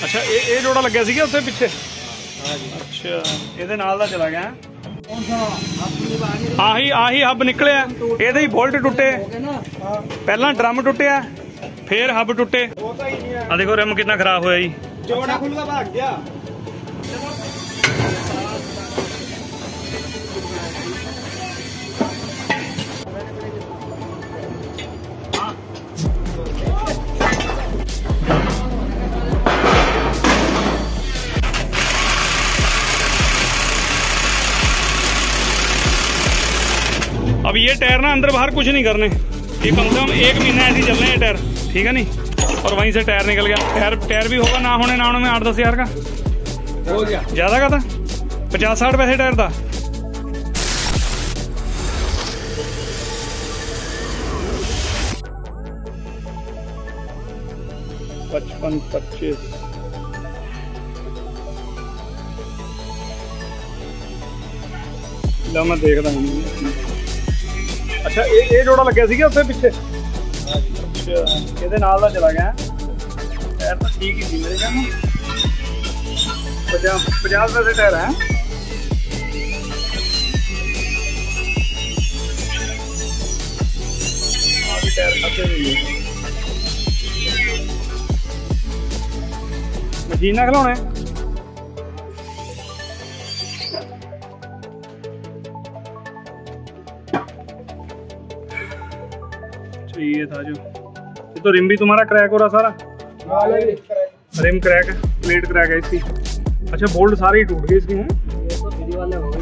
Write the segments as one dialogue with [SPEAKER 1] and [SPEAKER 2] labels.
[SPEAKER 1] अच्छा ये जोड़ा लग्या सीगा उससे पिछे। अच्छा ये नाल दा चला गया आही हब निकलिया ये बोल्ट टुटे पहला ड्रम टुटिया फिर हब टुटे। आ देखो रिम कितना खराब होया जी। जोड़ा खुल भाग गया। अब ये टायर ना अंदर बाहर कुछ नहीं करने, ये कम से कम 1 महीना ऐसे ही चलने हैं टायर, ठीक है नहीं। और वहीं से टायर निकल गया। टायर भी होगा ना होने में 8-10 हज़ार का हो गया। ज्यादा का था 50-60 पैसे टायर था। $55-25 लो मैं देखता हूँ। अच्छा ये जोड़ा लग्या सीगा उससे पिछे। अच्छा ये नाल दा चला गया। टायर तो ठीक ही थी मेरे ख्याल में 50 पैसे टायर है। टायर खाते मशीन ना खिलाने। ये था जो ये तो रिम भी तुम्हारा क्रैक हो रहा सारा। रिम क्रैक है, प्लेट क्रैक है इसकी। अच्छा बोल्ट सारे ही टूट गए इसके हैं। ये तो फ्री वाले हो गए।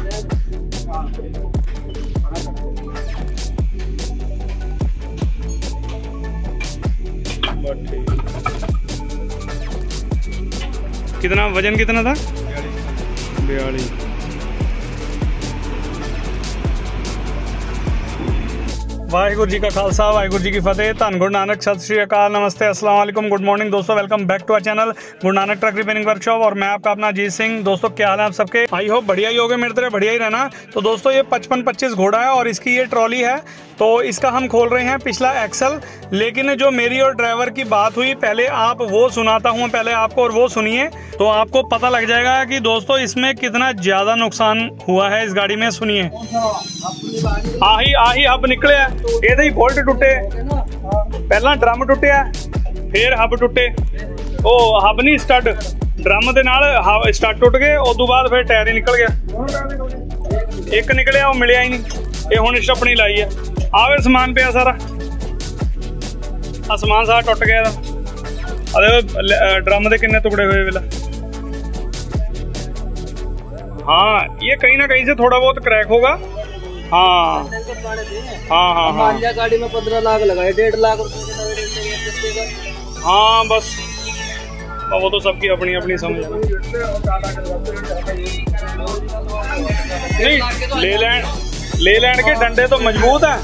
[SPEAKER 1] कितना वजन कितना था? 42। वाहिगुरु जी का खालसा वाहिगुरु जी की फतेह। धन गुरु नानक सत श्री अकाल नमस्ते अस्सलाम वालेकुम गुड मॉर्निंग दोस्तों। Welcome back to our channel Guru Nanak truck repairing workshop और मैं आपका अपना अजीत सिंह। दोस्तों क्या हाल है आप सबके? आई होप बढ़िया ही होगे, मेरी तरह बढ़िया ही रहना। तो दोस्तों ये 55-25 घोड़ा है और इसकी ये ट्रॉली है। तो इसका हम खोल रहे हैं पिछला एक्सल। लेकिन जो मेरी और ड्राइवर की बात हुई पहले आप वो सुनाता हूँ पहले आपको, और वो सुनिए तो आपको पता लग जाएगा कि दोस्तों इसमें कितना ज्यादा नुकसान हुआ है इस गाड़ी में। सुनिए आही हब निकले ये बोल्ट टुटे पहला ड्रम टुटिया फिर हब टुटे। ओ हब नहीं स्टड ड्रम दे नाल स्टड टुट गए। उस तो बाद फिर टायर ही निकल गया। एक निकलिया वो मिलिया ही नहीं। ये हुण स्टपनी लाई है। आवे समान पिया सारा, समान सारा टुट गया। अरे ड्रम दे किन्ने टुकड़े हुए वेला। हाँ ये कहीं ना कहीं से थोड़ा बहुत क्रैक होगा। हाँ गाड़ी में 15 लाख लगाए, 1.5 लाख रुपए। हाँ बस वो तो सबकी अपनी अपनी समझ है। नहीं ले लैंड के डंडे तो मजबूत है,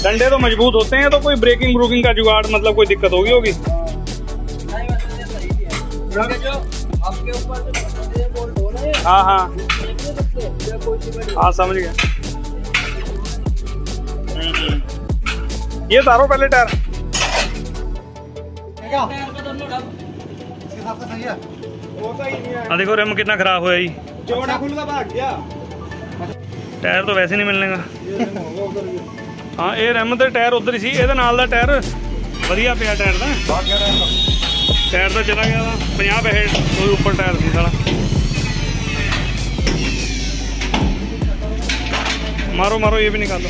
[SPEAKER 1] डंडे तो मजबूत होते हैं। तो कोई ब्रेकिंग ब्रूकिंग का जुगाड़ मतलब कोई दिक्कत होगी। हाँ समझ गया। ये तारो पहले टायर देखो रिम कितना खराब हुआ जी। जोड़ा खुल भाग गया। टायर तो वैसे नहीं मिलने का। हाँ ये रिम तो टायर उधर ही सी, ये नाल दा टायर वधिया पिया। टायर तो चला गया था 50 पैसे ऊपर टायर थी सारा। मारो ये भी निकालो।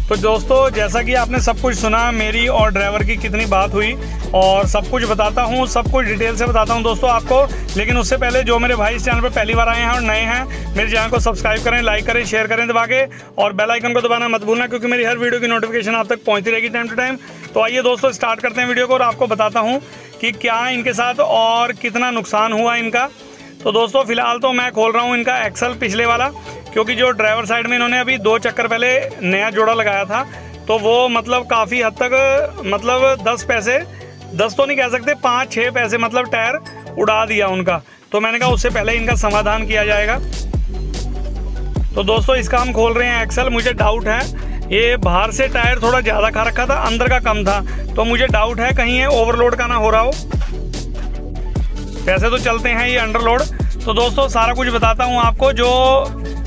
[SPEAKER 1] तो दोस्तों जैसा कि आपने सब कुछ सुना मेरी और ड्राइवर की कितनी बात हुई और सब कुछ बताता हूँ, सब कुछ डिटेल से बताता हूँ दोस्तों आपको। लेकिन उससे पहले जो मेरे भाई इस चैनल पे पहली बार आए हैं और नए हैं, मेरे चैनल को सब्सक्राइब करें, लाइक करें, शेयर करें दबा के, और बेल आइकन को दबाना मत भूलना क्योंकि मेरी हर वीडियो की नोटिफिकेशन आप तक पहुँचती रहेगी टाइम टू टाइम। तो आइए दोस्तों स्टार्ट करते हैं वीडियो को और आपको बताता हूँ कि क्या इनके साथ और कितना नुकसान हुआ इनका। तो दोस्तों फिलहाल तो मैं खोल रहा हूँ इनका एक्सल पिछले वाला, क्योंकि जो ड्राइवर साइड में इन्होंने अभी 2 चक्कर पहले नया जोड़ा लगाया था तो वो मतलब काफ़ी हद तक मतलब 10 पैसे 10 तो नहीं कह सकते 5-6 पैसे मतलब टायर उड़ा दिया उनका। तो मैंने कहा उससे पहले इनका समाधान किया जाएगा। तो दोस्तों इसका हम खोल रहे हैं एक्सल। मुझे डाउट है ये बाहर से टायर थोड़ा ज़्यादा खा रखा था, अंदर का कम था, तो मुझे डाउट है कहीं ये ओवरलोड का ना हो रहा हो। वैसे तो चलते हैं ये अंडरलोड। तो दोस्तों सारा कुछ बताता हूँ आपको। जो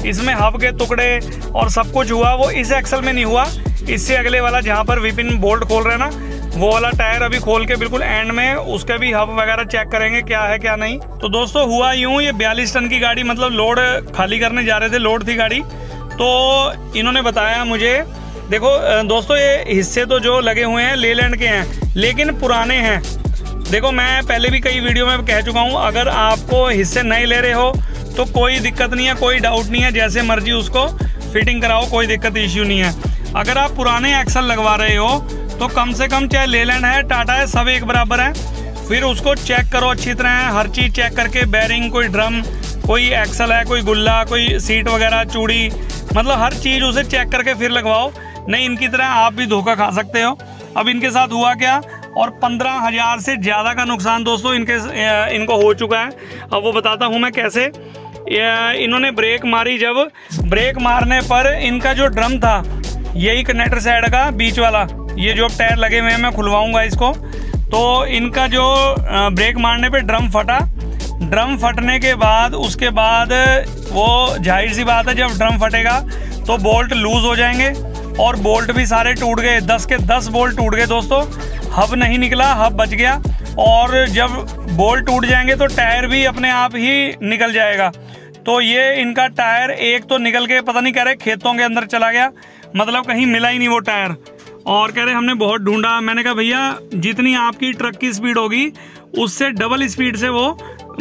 [SPEAKER 1] इसमें हब के टुकड़े और सब कुछ हुआ वो इस एक्सल में नहीं हुआ, इससे अगले वाला जहाँ पर विपिन बोल्ट खोल रहे हैं ना, वो वाला टायर अभी खोल के बिल्कुल एंड में उसके भी हब वगैरह चेक करेंगे क्या है क्या नहीं। तो दोस्तों हुआ यूँ, ये 42 टन की गाड़ी मतलब लोड खाली करने जा रहे थे, लोड थी गाड़ी। तो इन्होंने बताया मुझे, देखो दोस्तों ये हिस्से तो जो लगे हुए हैं लेलैंड के हैं लेकिन पुराने हैं। देखो मैं पहले भी कई वीडियो में कह चुका हूँ, अगर आपको हिस्से नए ले रहे हो तो कोई दिक्कत नहीं है, कोई डाउट नहीं है, जैसे मर्जी उसको फिटिंग कराओ, कोई दिक्कत इश्यू नहीं है। अगर आप पुराने एक्सल लगवा रहे हो तो कम से कम चाहे लेलैंड है टाटा है सब एक बराबर है, फिर उसको चेक करो अच्छी तरह, हर चीज़ चेक करके, बेरिंग, कोई ड्रम, कोई एक्सल है, कोई गुल्ला, कोई सीट वगैरह, चूड़ी, मतलब हर चीज़ उसे चेक करके फिर लगवाओ, नहीं इनकी तरह आप भी धोखा खा सकते हो। अब इनके साथ हुआ क्या, और 15,000 से ज़्यादा का नुकसान दोस्तों इनको हो चुका है। अब वो बताता हूँ मैं कैसे। इन्होंने ब्रेक मारी, जब ब्रेक मारने पर इनका जो ड्रम था, यही कनेक्टर साइड का बीच वाला, ये जो टायर लगे हुए हैं मैं खुलवाऊंगा इसको, तो इनका जो ब्रेक मारने पे ड्रम फटा। ड्रम फटने के बाद उसके बाद वो जाहिर सी बात है जब ड्रम फटेगा तो बोल्ट लूज हो जाएंगे, और बोल्ट भी सारे टूट गए, 10 के 10 बोल्ट टूट गए दोस्तों। हब नहीं निकला, हब बच गया, और जब बोल्ट टूट जाएंगे तो टायर भी अपने आप ही निकल जाएगा। तो ये इनका टायर एक तो निकल के पता नहीं कह रहे खेतों के अंदर चला गया, मतलब कहीं मिला ही नहीं वो टायर। और कह रहे हमने बहुत ढूंढा। मैंने कहा भैया जितनी आपकी ट्रक की स्पीड होगी उससे डबल स्पीड से वो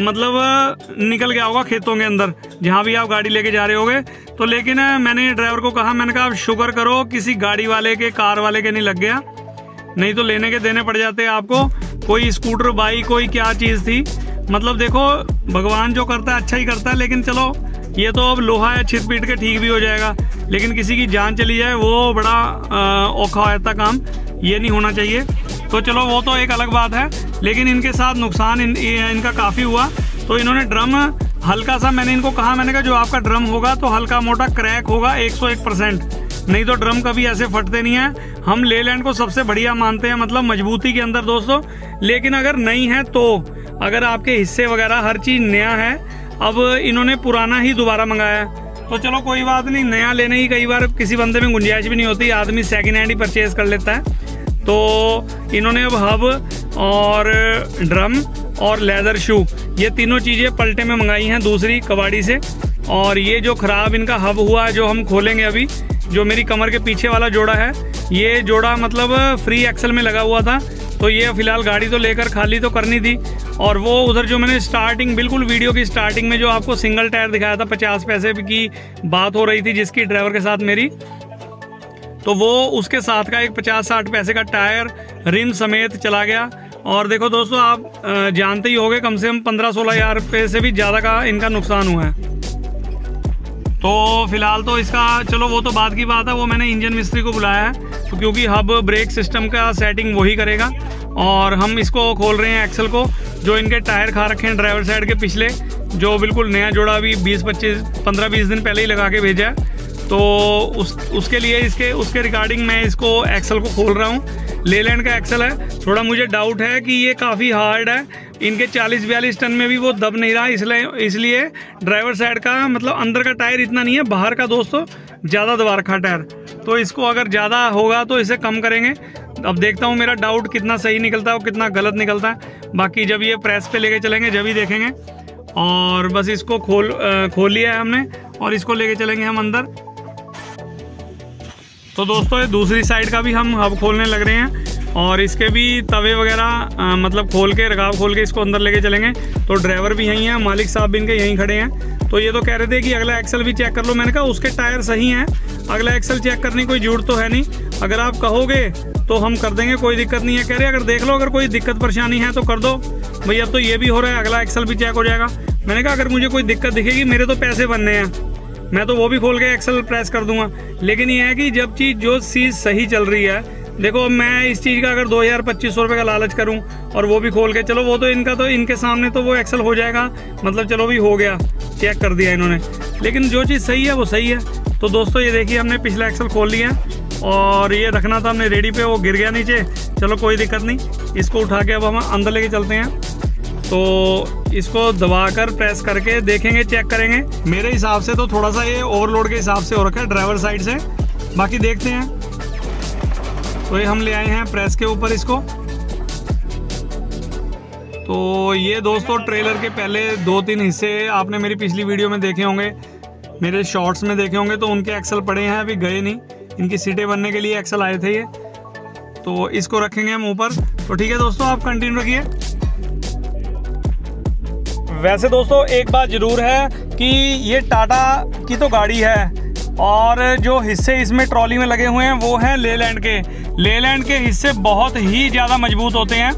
[SPEAKER 1] मतलब निकल गया होगा खेतों के अंदर, जहाँ भी आप गाड़ी लेके जा रहे होगे। तो लेकिन मैंने ड्राइवर को कहा, मैंने कहा आप शुक्र करो किसी गाड़ी वाले के, कार वाले के नहीं लग गया, नहीं तो लेने के देने पड़ जाते आपको। कोई स्कूटर, बाइक, कोई क्या चीज़ थी। मतलब देखो भगवान जो करता है अच्छा ही करता है, लेकिन चलो ये तो अब लोहा है, छिद पीट के ठीक भी हो जाएगा, लेकिन किसी की जान चली जाए वो बड़ा औखा होता काम, ये नहीं होना चाहिए। तो चलो वो तो एक अलग बात है, लेकिन इनके साथ नुकसान इनका काफ़ी हुआ। तो इन्होंने ड्रम हल्का सा, मैंने इनको कहा, मैंने कहा जो आपका ड्रम होगा तो हल्का मोटा क्रैक होगा 101%, नहीं तो ड्रम कभी ऐसे फटते नहीं है। हम लेलैंड को सबसे बढ़िया मानते हैं, मतलब मजबूती के अंदर दोस्तों। लेकिन अगर नहीं है तो, अगर आपके हिस्से वगैरह हर चीज़ नया है, अब इन्होंने पुराना ही दोबारा मंगाया, तो चलो कोई बात नहीं, नया लेने की कई बार किसी बंदे में गुंजाइश भी नहीं होती, आदमी सेकंड हैंड ही परचेज़ कर लेता है। तो इन्होंने अब हब और ड्रम और लेदर शू, ये तीनों चीज़ें पलटे में मंगाई हैं दूसरी कबाड़ी से। और ये जो ख़राब इनका हब हुआ है जो हम खोलेंगे अभी, जो मेरी कमर के पीछे वाला जोड़ा है, ये जोड़ा मतलब फ्री एक्सल में लगा हुआ था, तो ये फ़िलहाल गाड़ी तो लेकर खाली तो करनी थी। और वो उधर जो मैंने स्टार्टिंग, बिल्कुल वीडियो की स्टार्टिंग में जो आपको सिंगल टायर दिखाया था, 50 पैसे की बात हो रही थी जिसकी ड्राइवर के साथ मेरी, तो वो उसके साथ का एक 50-60 पैसे का टायर रिम समेत चला गया। और देखो दोस्तों आप जानते ही होंगे, कम से कम 15-16 हज़ार रुपये से भी ज़्यादा का इनका नुकसान हुआ है। तो फिलहाल तो इसका चलो वो तो बाद की बात है, वो मैंने इंजन मिस्त्री को बुलाया है, तो क्योंकि हब ब्रेक सिस्टम का सेटिंग वही करेगा। और हम इसको खोल रहे हैं एक्सल को, जो इनके टायर खा रखे हैं ड्राइवर साइड के पिछले, जो बिल्कुल नया जोड़ा अभी 15-20 दिन पहले ही लगा के भेजा है। तो उसके लिए उसके रिगार्डिंग मैं इसको एक्सल को खोल रहा हूँ। लेलैंड का एक्सल है, थोड़ा मुझे डाउट है कि ये काफ़ी हार्ड है, इनके 40-42 टन में भी वो दब नहीं रहा, इसलिए ड्राइवर साइड का मतलब अंदर का टायर इतना नहीं है, बाहर का दोस्तों ज़्यादा दबा रखा टायर। तो इसको अगर ज़्यादा होगा तो इसे कम करेंगे। अब देखता हूँ मेरा डाउट कितना सही निकलता है और कितना गलत निकलता है, बाकी जब ये प्रेस पे लेके चलेंगे जब ही देखेंगे। और बस इसको खोल लिया है हमने, और इसको लेके चलेंगे हम अंदर। तो दोस्तों ये दूसरी साइड का भी हम हब खोलने लग रहे हैं, और इसके भी तवे वगैरह मतलब खोल के, रकाब खोल के इसको अंदर लेके चलेंगे। तो ड्राइवर भी यहीं हैं, मालिक साहब भी इनके यहीं खड़े हैं। तो ये तो कह रहे थे कि अगला एक्सल भी चेक कर लो, मैंने कहा उसके टायर सही हैं, अगला एक्सल चेक करने की कोई जरूरत तो है नहीं, अगर आप कहोगे तो हम कर देंगे, कोई दिक्कत नहीं है। कह रहे अगर देख लो, अगर कोई दिक्कत परेशानी है तो कर दो भाई, अब तो ये भी हो रहा है, अगला एक्सल भी चेक हो जाएगा। मैंने कहा अगर मुझे कोई दिक्कत दिखेगी, मेरे तो पैसे बनने हैं, मैं तो वो भी खोल के एक्सल प्रेस कर दूंगा। लेकिन ये है कि जब जो चीज़ सही चल रही है, देखो मैं इस चीज़ का अगर 2000-2500 रुपये का लालच करूं और वो भी खोल के, चलो वो तो इनके सामने तो वो एक्सल हो जाएगा, मतलब चलो भी हो गया, चेक कर दिया इन्होंने। लेकिन जो चीज़ सही है वो सही है। तो दोस्तों ये देखिए हमने पिछला एक्सल खोल लिया, और ये रखना था हमने रेडी पे, वो गिर गया नीचे, चलो कोई दिक्कत नहीं, इसको उठा के अब हम अंदर लेके चलते हैं। तो इसको दबाकर प्रेस करके देखेंगे, चेक करेंगे। मेरे हिसाब से तो थोड़ा सा ये ओवरलोड के हिसाब से हो रखा है ड्राइवर साइड से, बाकी देखते हैं। तो ये हम ले आए हैं प्रेस के ऊपर इसको। तो ये दोस्तों ट्रेलर के पहले 2-3 हिस्से आपने मेरी पिछली वीडियो में देखे होंगे, मेरे शॉर्ट्स में देखे होंगे, तो उनके एक्सल पड़े हैं, अभी गए नहीं, इनकी सीटें बनने के लिए एक्सल आए थे ये। तो इसको रखेंगे हम ऊपर। तो ठीक है दोस्तों, आप कंटिन्यू रखिए। वैसे दोस्तों एक बात ज़रूर है कि ये टाटा की तो गाड़ी है, और जो हिस्से इसमें ट्रॉली में लगे हुए हैं वो हैं लेलैंड के। लेलैंड के हिस्से बहुत ही ज़्यादा मजबूत होते हैं,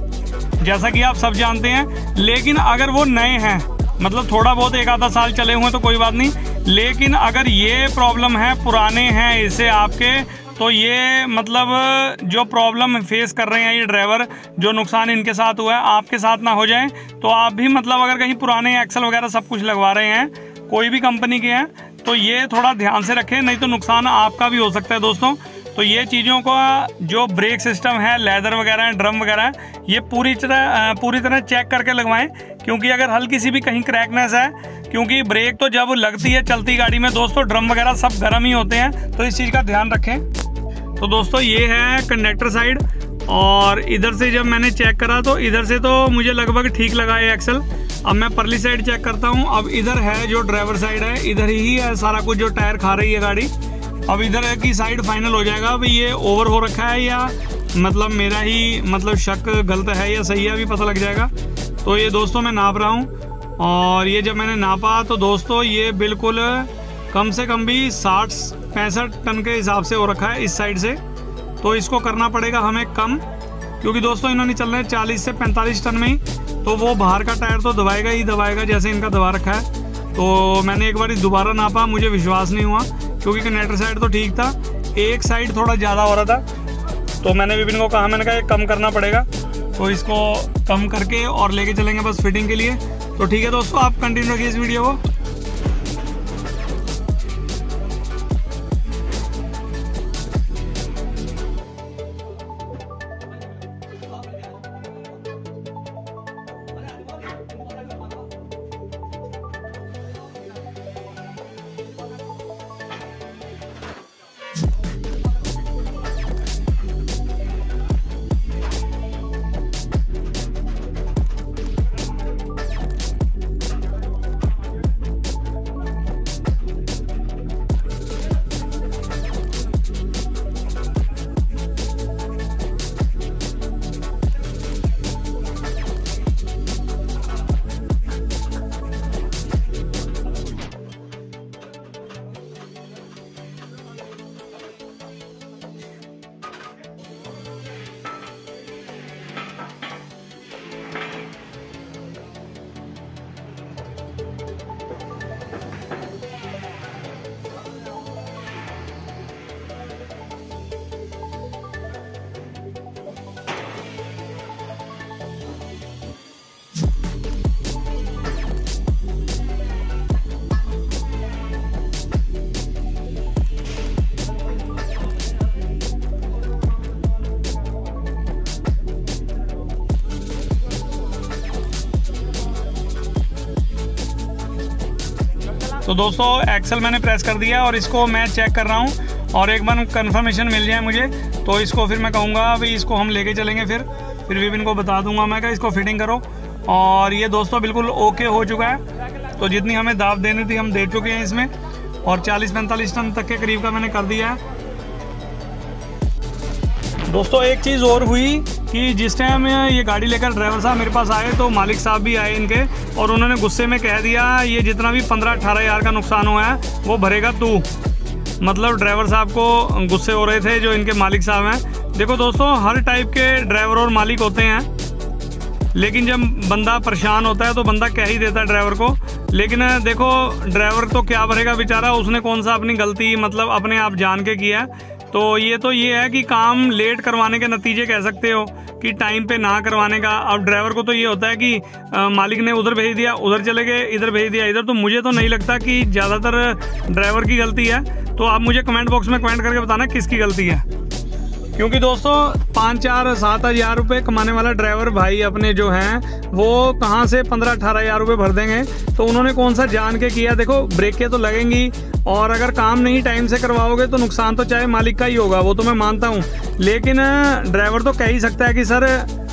[SPEAKER 1] जैसा कि आप सब जानते हैं। लेकिन अगर वो नए हैं, मतलब थोड़ा बहुत 1-आधा साल चले हुए हैं तो कोई बात नहीं, लेकिन अगर ये प्रॉब्लम है, पुराने हैं इससे आपके, तो ये मतलब जो प्रॉब्लम फेस कर रहे हैं ये ड्राइवर, जो नुकसान इनके साथ हुआ है आपके साथ ना हो जाए। तो आप भी मतलब अगर कहीं पुराने एक्सल वगैरह सब कुछ लगवा रहे हैं, कोई भी कंपनी के हैं, तो ये थोड़ा ध्यान से रखें, नहीं तो नुकसान आपका भी हो सकता है दोस्तों। तो ये चीज़ों का जो ब्रेक सिस्टम है, लेदर वगैरह है, ड्रम वगैरह है, ये पूरी तरह चेक करके लगवाएं, क्योंकि अगर हल्की सी भी कहीं क्रैकनेस है, क्योंकि ब्रेक तो जब लगती है चलती गाड़ी में दोस्तों, ड्रम वगैरह सब गर्म ही होते हैं, तो इस चीज़ का ध्यान रखें। तो दोस्तों ये है कंडक्टर साइड, और इधर से जब मैंने चेक करा तो इधर से तो मुझे लगभग ठीक लगा ये एक्सल। अब मैं परली साइड चेक करता हूँ। अब इधर है जो ड्राइवर साइड है, इधर ही है सारा कुछ जो टायर खा रही है गाड़ी। अब इधर की साइड फाइनल हो जाएगा भाई ये ओवर हो रखा है या मतलब मेरा ही मतलब शक गलत है या सही है, अभी पता लग जाएगा। तो ये दोस्तों मैं नाप रहा हूँ, और ये जब मैंने नापा तो दोस्तों ये बिल्कुल कम से कम भी 60-65 टन के हिसाब से हो रखा है इस साइड से। तो इसको करना पड़ेगा हमें कम, क्योंकि दोस्तों इन्होंने चल रहे हैं 40 से 45 टन में ही, तो वो बाहर का टायर तो दबाएगा ही दबाएगा जैसे इनका दबा रखा है। तो मैंने एक बार दोबारा नापा, मुझे विश्वास नहीं हुआ, क्योंकि कनेक्टर साइड तो ठीक था, एक साइड थोड़ा ज़्यादा हो रहा था। तो मैंने विपिन को कहा, मैंने कहा ये कम करना पड़ेगा, तो इसको कम करके और लेके चलेंगे बस फिटिंग के लिए। तो ठीक है दोस्तों, आप कंटिन्यू रखिए इस वीडियो को। तो दोस्तों एक्सल मैंने प्रेस कर दिया और इसको मैं चेक कर रहा हूँ, और एक बार कंफर्मेशन मिल जाए मुझे तो इसको फिर मैं कहूँगा भाई इसको हम लेके चलेंगे। फिर विपिन को बता दूंगा मैं कि इसको फिटिंग करो। और ये दोस्तों बिल्कुल ओके हो चुका है, तो जितनी हमें दाब देनी थी हम दे चुके हैं इसमें, और 40-45 टन तक के करीब का मैंने कर दिया है। दोस्तों एक चीज़ और हुई कि जिस टाइम ये गाड़ी लेकर ड्राइवर साहब मेरे पास आए तो मालिक साहब भी आए इनके, और उन्होंने गुस्से में कह दिया ये जितना भी 15-18 हज़ार का नुकसान हुआ है वो भरेगा तू। मतलब ड्राइवर साहब को गुस्से हो रहे थे जो इनके मालिक साहब हैं। देखो दोस्तों हर टाइप के ड्राइवर और मालिक होते हैं, लेकिन जब बंदा परेशान होता है तो बंदा कह ही देता है ड्राइवर को। लेकिन देखो ड्राइवर तो क्या भरेगा बेचारा, उसने कौन सा अपनी गलती मतलब अपने आप जान के किया है। तो ये है कि काम लेट करवाने के नतीजे कह सकते हो कि टाइम पे ना करवाने का। अब ड्राइवर को तो ये होता है कि मालिक ने उधर भेज दिया उधर चले गए, इधर भेज दिया इधर। तो मुझे तो नहीं लगता कि ज़्यादातर ड्राइवर की गलती है। तो आप मुझे कमेंट बॉक्स में कमेंट करके बताना किसकी गलती है। क्योंकि दोस्तों 5-4-7 हज़ार रुपये कमाने वाला ड्राइवर भाई अपने जो हैं वो कहाँ से 15-18 हज़ार रुपये भर देंगे। तो उन्होंने कौन सा जान के किया। देखो ब्रेकें तो लगेंगी और अगर काम नहीं टाइम से करवाओगे तो नुकसान तो चाहे मालिक का ही होगा, वो तो मैं मानता हूँ। लेकिन ड्राइवर तो कह ही सकता है कि सर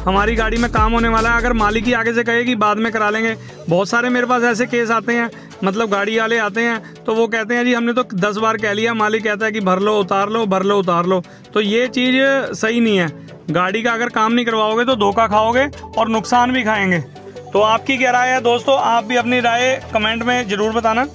[SPEAKER 1] हमारी गाड़ी में काम होने वाला है। अगर मालिक ही आगे से कहे कि बाद में करा लेंगे, बहुत सारे मेरे पास ऐसे केस आते हैं, मतलब गाड़ी वाले आते हैं तो वो कहते हैं जी हमने तो 10 बार कह लिया, मालिक कहता है कि भर लो उतार लो, भर लो उतार लो। तो ये चीज़ सही नहीं है। गाड़ी का अगर काम नहीं करवाओगे तो धोखा खाओगे और नुकसान भी खाएंगे। तो आपकी क्या राय है दोस्तों, आप भी अपनी राय कमेंट में ज़रूर बताना।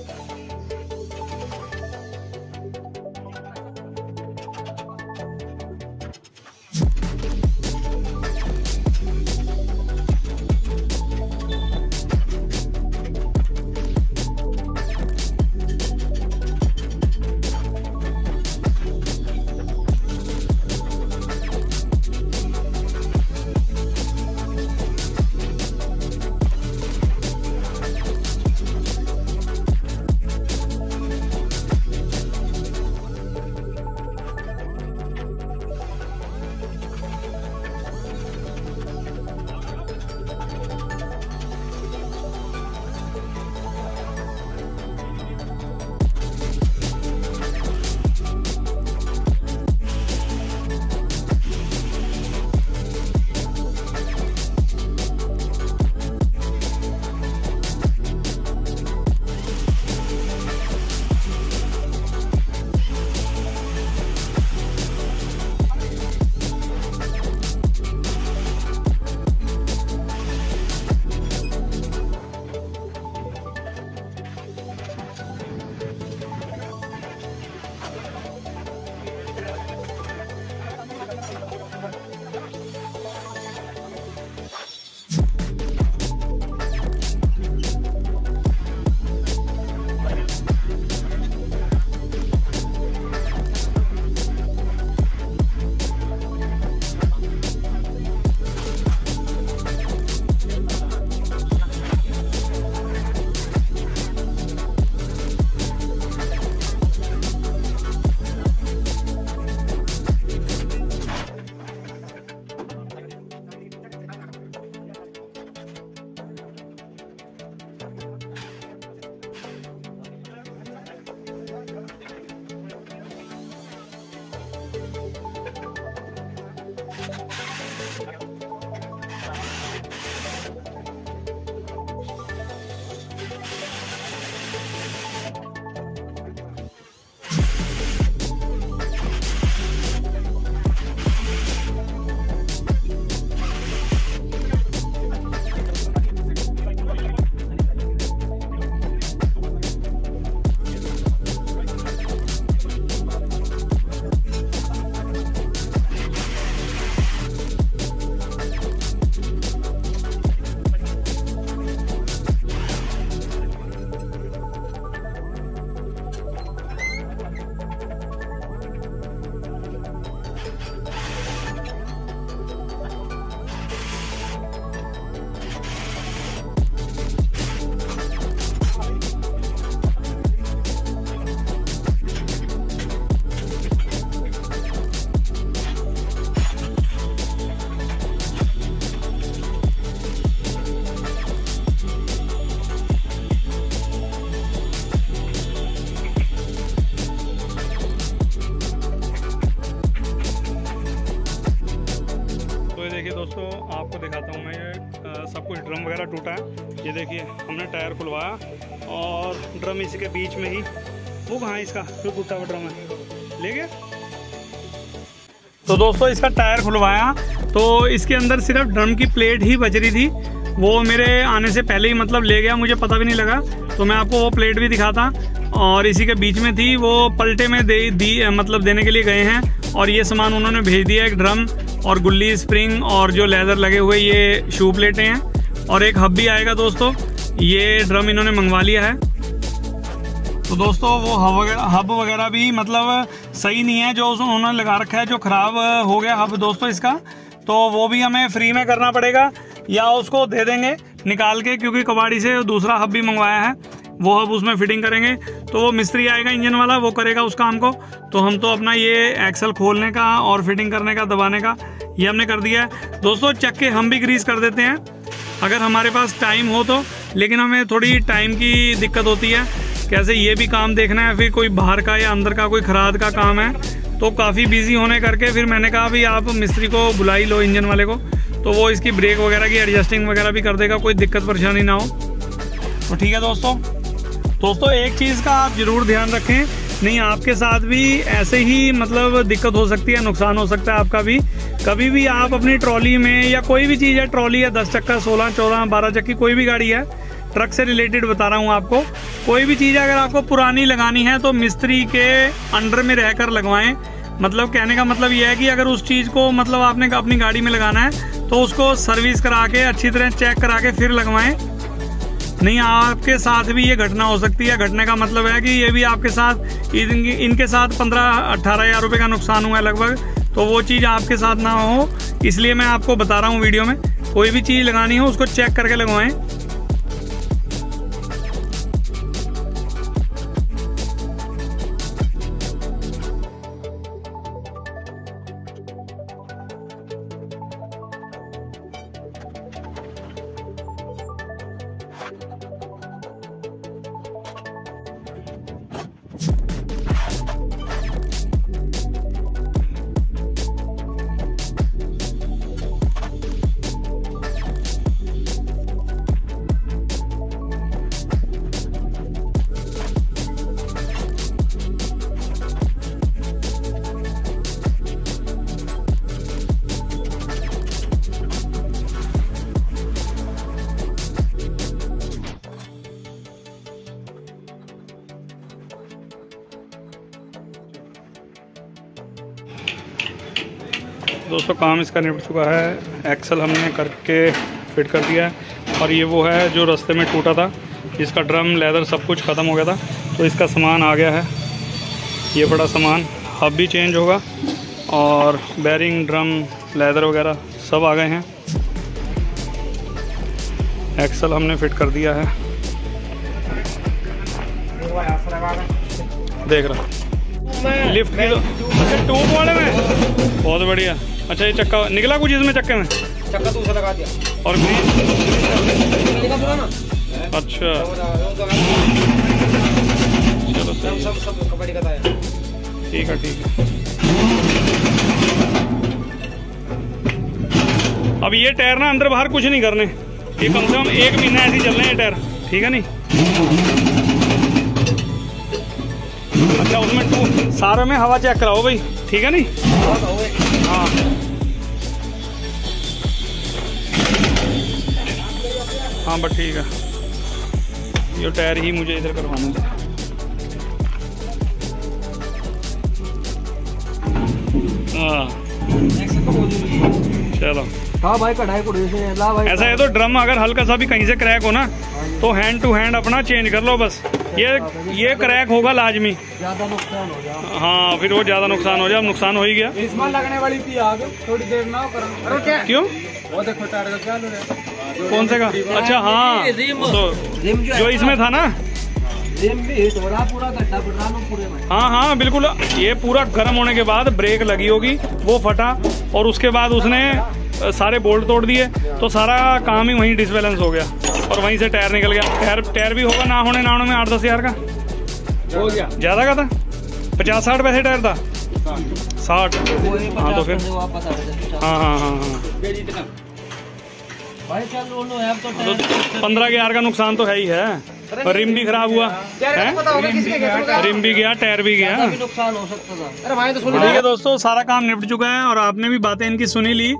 [SPEAKER 1] दोस्तों आपको दिखाता हूँ मैं सब कुछ ड्रम वगैरह टूटा है। ये देखिए हमने टायर खुलवाया और ड्रम इसी के बीच में ही, वो कहाँ है इसका जो टूटा हुआ ड्रम है, ले गया। तो दोस्तों इसका टायर खुलवाया तो इसके अंदर सिर्फ ड्रम की प्लेट ही बच रही थी, वो मेरे आने से पहले ही मतलब ले गया, मुझे पता भी नहीं लगा। तो मैं आपको वो प्लेट भी दिखाता और इसी के बीच में थी, वो पलटे में मतलब देने के लिए गए हैं और ये सामान उन्होंने भेज दिया। एक ड्रम और गुल्ली स्प्रिंग और जो लेदर लगे हुए ये शू प्लेटें हैं और एक हब भी आएगा दोस्तों, ये ड्रम इन्होंने मंगवा लिया है। तो दोस्तों वो हब वगैरह भी मतलब सही नहीं है जो उन्होंने लगा रखा है, जो ख़राब हो गया हब दोस्तों इसका, तो वो भी हमें फ्री में करना पड़ेगा या उसको दे देंगे निकाल के, क्योंकि कबाड़ी से दूसरा हब भी मंगवाया है, वो हब उसमें फिटिंग करेंगे। तो वो मिस्त्री आएगा इंजन वाला, वो करेगा उस काम को। तो हम तो अपना ये एक्सल खोलने का और फिटिंग करने का, दबाने का, ये हमने कर दिया है। दोस्तों चक्के हम भी ग्रीस कर देते हैं अगर हमारे पास टाइम हो तो, लेकिन हमें थोड़ी टाइम की दिक्कत होती है। कैसे ये भी काम देखना है, फिर कोई बाहर का या अंदर का कोई खराद का काम है, तो काफ़ी बिजी होने करके फिर मैंने कहा भाई आप मिस्त्री को बुला ही लो इंजन वाले को, तो वो इसकी ब्रेक वगैरह की एडजस्टिंग वगैरह भी कर देगा, कोई दिक्कत परेशानी ना हो। तो ठीक है दोस्तों एक चीज़ का आप ज़रूर ध्यान रखें, नहीं आपके साथ भी ऐसे ही मतलब दिक्कत हो सकती है, नुकसान हो सकता है आपका भी। कभी भी आप अपनी ट्रॉली में या कोई भी चीज़ है, ट्रॉली है 10 चक्का, 16, 14, 12 चक्की, कोई भी गाड़ी है, ट्रक से रिलेटेड बता रहा हूँ आपको, कोई भी चीज़ अगर आपको पुरानी लगानी है तो मिस्त्री के अंडर में रहकर लगवाएं। मतलब कहने का मतलब ये है कि अगर उस चीज़ को मतलब आपने अपनी गाड़ी में लगाना है तो उसको सर्विस करा के अच्छी तरह चेक करा के फिर लगवाएं। नहीं आपके साथ भी ये घटना हो सकती है। घटने का मतलब है कि ये भी आपके साथ इनके साथ 15-18 हज़ार रुपये का नुकसान हुआ है लगभग, तो वो चीज़ आपके साथ ना हो, इसलिए मैं आपको बता रहा हूँ वीडियो में। कोई भी चीज़ लगानी हो उसको चेक करके लगवाएं। दोस्तों काम इसका निपट चुका है, एक्सल हमने करके फिट कर दिया है। और ये वो है जो रास्ते में टूटा था, इसका ड्रम लेदर सब कुछ ख़त्म हो गया था, तो इसका सामान आ गया है। ये बड़ा सामान, हब भी चेंज होगा और बैरिंग, ड्रम, लेदर वगैरह सब आ गए हैं। एक्सल हमने फिट कर दिया है, देख रहा लिफ्ट की तो अच्छा ट्यूब वाले में बहुत बढ़िया। अच्छा ये चक्का निकला कुछ इसमें, चक्के में
[SPEAKER 2] चक्का दूसरा लगा दिया
[SPEAKER 1] और अच्छा चलो
[SPEAKER 2] सब कबड्डी का था।
[SPEAKER 1] ठीक है अब ये टायर ना अंदर बाहर कुछ नहीं करने, ये कम से कम 1 महीना ऐसे ही चल रहे हैं टायर, ठीक है नहीं। अच्छा उसमें सारे में हवा चेक कराओ भाई, ठीक है नहीं। हाँ हाँ बस ठीक है, ये टायर ही मुझे इधर करवाना है। हाँ चलो
[SPEAKER 2] हाँ भाई कढ़ाई को
[SPEAKER 1] ऐसा है तो ड्रम अगर हल्का सा भी कहीं से क्रैक हो ना तो हैंड टू हैंड अपना चेंज कर लो बस। ये क्रैक होगा लाजमी,
[SPEAKER 2] ज्यादा नुकसान हो जाए।
[SPEAKER 1] हाँ फिर वो ज्यादा नुकसान हो जाए, अब नुकसान हो ही गया।
[SPEAKER 2] इसमें लगने वाली थी आग, थोड़ी देर ना करो।
[SPEAKER 1] क्यों?
[SPEAKER 2] वो देखो टायर का क्या है,
[SPEAKER 1] कौन से का? अच्छा हाँ तो जो इसमें था ना,
[SPEAKER 2] पूरा गड्ढा पूरे में।
[SPEAKER 1] हाँ हाँ बिल्कुल, ये पूरा गर्म होने के बाद ब्रेक लगी होगी, वो फटा और उसके बाद उसने सारे बोल्ट तोड़ दिए, तो सारा काम ही वहीं डिसबैलेंस हो गया और वहीं से टायर निकल गया। टायर भी होगा ना होने में 8-10 हज़ार का
[SPEAKER 2] हो गया,
[SPEAKER 1] ज्यादा का था, 50-60 पैसे टायर था, 60। हाँ तो फिर हाँ
[SPEAKER 2] भाई चल तो
[SPEAKER 1] 15 हज़ार का नुकसान तो है ही है। रिम भी खराब हुआ है, रिम भी गया, टायर भी गया,
[SPEAKER 2] नुकसान हो सकता था। अरे भाई तो
[SPEAKER 1] ठीक है दोस्तों, सारा काम निपट चुका है और आपने भी बातें इनकी सुनी ली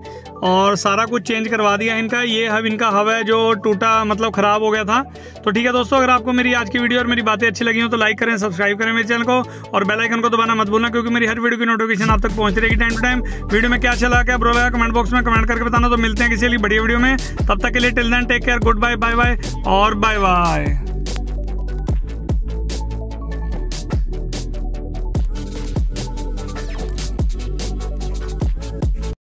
[SPEAKER 1] और सारा कुछ चेंज करवा दिया इनका। ये हब इनका हब है जो टूटा मतलब खराब हो गया था। तो ठीक है दोस्तों, अगर आपको मेरी आज की वीडियो और मेरी बातें अच्छी लगी हो तो लाइक करें, सब्सक्राइब करें मेरे चैनल को और बेल आइकन को दबाना मत भूलना, क्योंकि मेरी हर वीडियो की नोटिफिकेशन आप तक पहुंचती रहेगी टाइम टू टाइम। वीडियो में क्या अच्छा लगा, क्या बुरा लगा, कमेंट बॉक्स में कमेंट करके बताना। तो मिलते हैं किसी बढ़िया वीडियो में, तब तक के लिए till then take care, goodbye, bye bye और बाय बाय।